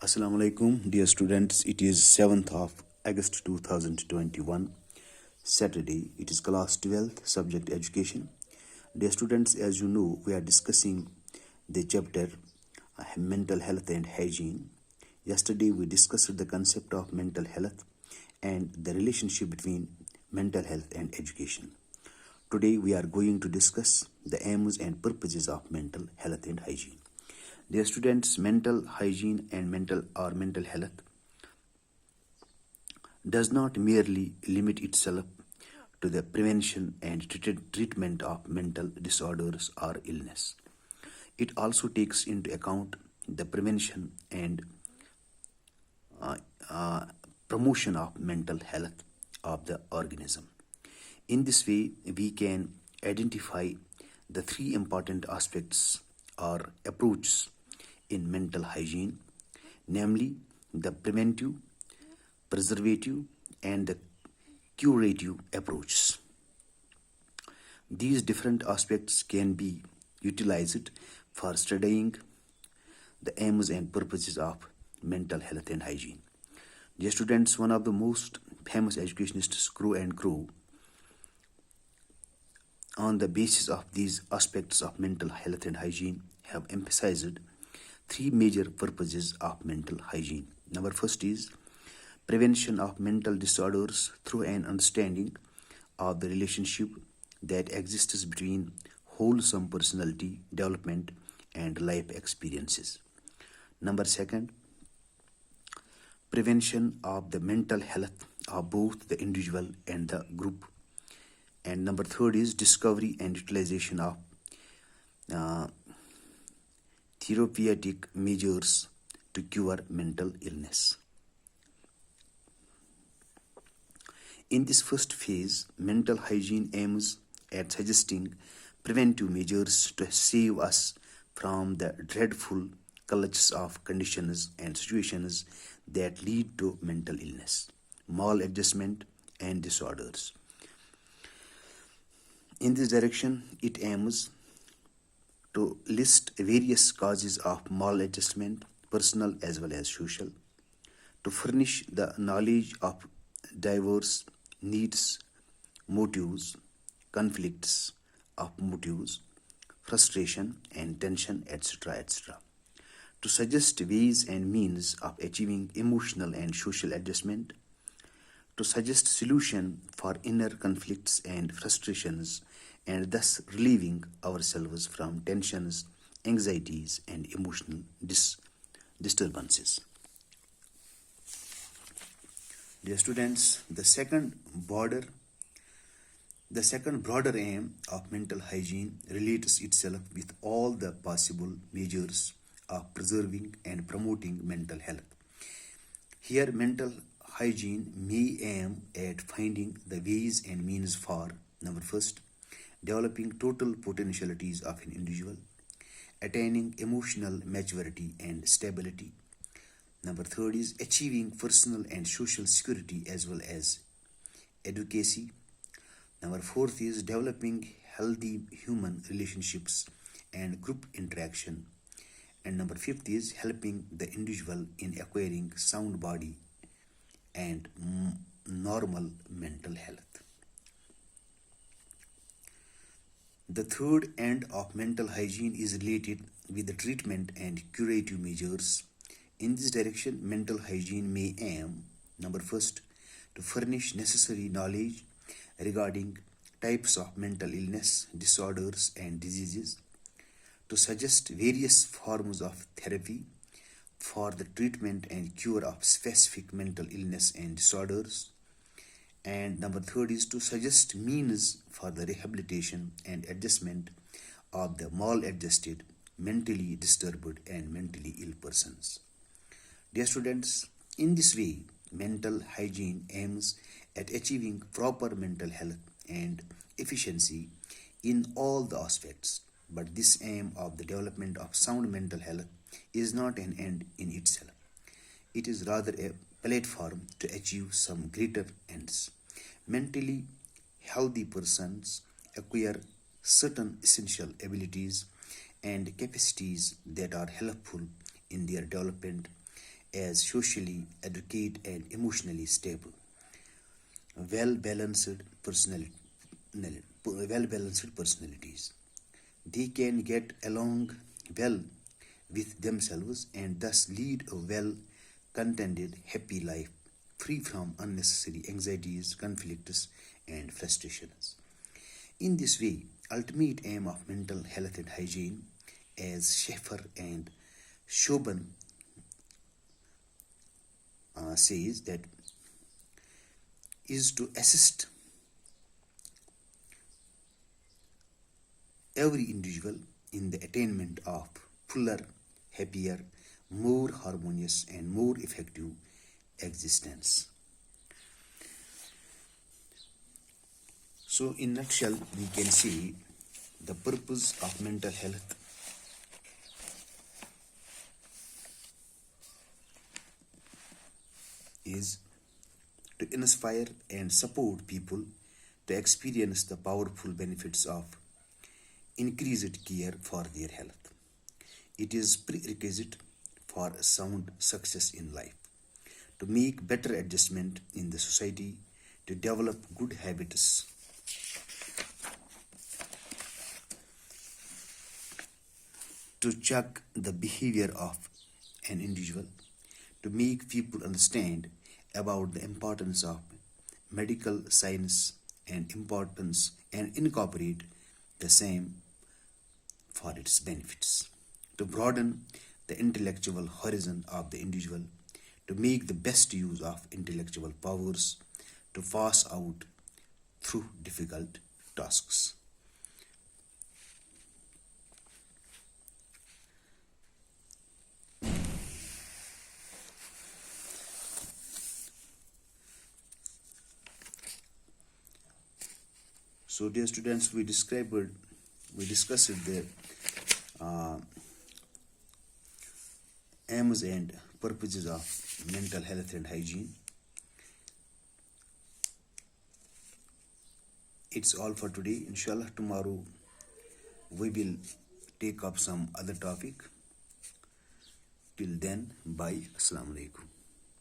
Assalamu alaikum, dear students. It is 7th of August 2021, Saturday. It is class 12th, subject education. Dear students, as you know, we are discussing the chapter mental health and hygiene. Yesterday, we discussed the concept of mental health and the relationship between mental health and education. Today, we are going to discuss the aims and purposes of mental health and hygiene. Dear students, mental hygiene and mental health does not merely limit itself to the prevention and treatment of mental disorders or illness. It also takes into account the prevention and uh, uh, promotion of mental health of the organism. In this way, we can identify the three important aspects or approaches in mental hygiene, namely the preventive, preservative, and the curative approaches. These different aspects can be utilized for studying the aims and purposes of mental health and hygiene. Dear students, one of the most famous educationists, Crow and Crow, on the basis of these aspects of mental health and hygiene, have emphasized three major purposes of mental hygiene. Number first is prevention of mental disorders through an understanding of the relationship that exists between wholesome personality development and life experiences. Number second, prevention of the mental health of both the individual and the group. And number third is discovery and utilization of uh, therapeutic measures to cure mental illness. In this first phase, mental hygiene aims at suggesting preventive measures to save us from the dreadful clutches of conditions and situations that lead to mental illness, maladjustment, and disorders. In this direction, it aims to list various causes of maladjustment, personal as well as social, to furnish the knowledge of diverse needs, motives, conflicts of motives, frustration and tension, etc., etc. To suggest ways and means of achieving emotional and social adjustment, to suggest solution for inner conflicts and frustrations, and thus relieving ourselves from tensions, anxieties, and emotional disturbances. Dear students, the second broader aim of mental hygiene relates itself with all the possible measures of preserving and promoting mental health. Here, mental hygiene may aim at finding the ways and means for number first, developing total potentialities of an individual, attaining emotional maturity and stability. Number third is achieving personal and social security as well as advocacy. Number fourth is developing healthy human relationships and group interaction. And number fifth is helping the individual in acquiring sound body and normal mental health. The third end of mental hygiene is related with the treatment and curative measures. In this direction, mental hygiene may aim, number first, to furnish necessary knowledge regarding types of mental illness, disorders, and diseases, to suggest various forms of therapy for the treatment and cure of specific mental illness and disorders. And number third is to suggest means for the rehabilitation and adjustment of the maladjusted, mentally disturbed, and mentally ill persons. Dear students, in this way, mental hygiene aims at achieving proper mental health and efficiency in all the aspects. But this aim of the development of sound mental health is not an end in itself. It is rather a platform to achieve some greater ends. Mentally healthy persons acquire certain essential abilities and capacities that are helpful in their development as socially educate and emotionally stable. Well-balanced personality, well-balanced personalities. They can get along well with themselves and thus lead a well-contented, happy life, free from unnecessary anxieties, conflicts, and frustrations. In this way, ultimate aim of mental health and hygiene, as Schaeffer and Schoben says, that is to assist every individual in the attainment of fuller, happier, more harmonious, and more effective existence. So, in nutshell, we can see the purpose of mental health is to inspire and support people to experience the powerful benefits of increased care for their health. It is prerequisite for a sound success in life, to make better adjustment in the society, to develop good habits, to check the behavior of an individual, to make people understand about the importance of medical science and incorporate the same for its benefits, to broaden the intellectual horizon of the individual, to make the best use of intellectual powers, to pass out through difficult tasks. So, dear students, we discussed the uh, aims and purposes of mental health and hygiene. It's all for today. Inshallah, tomorrow we will take up some other topic. Till then, bye. Assalamu alaikum.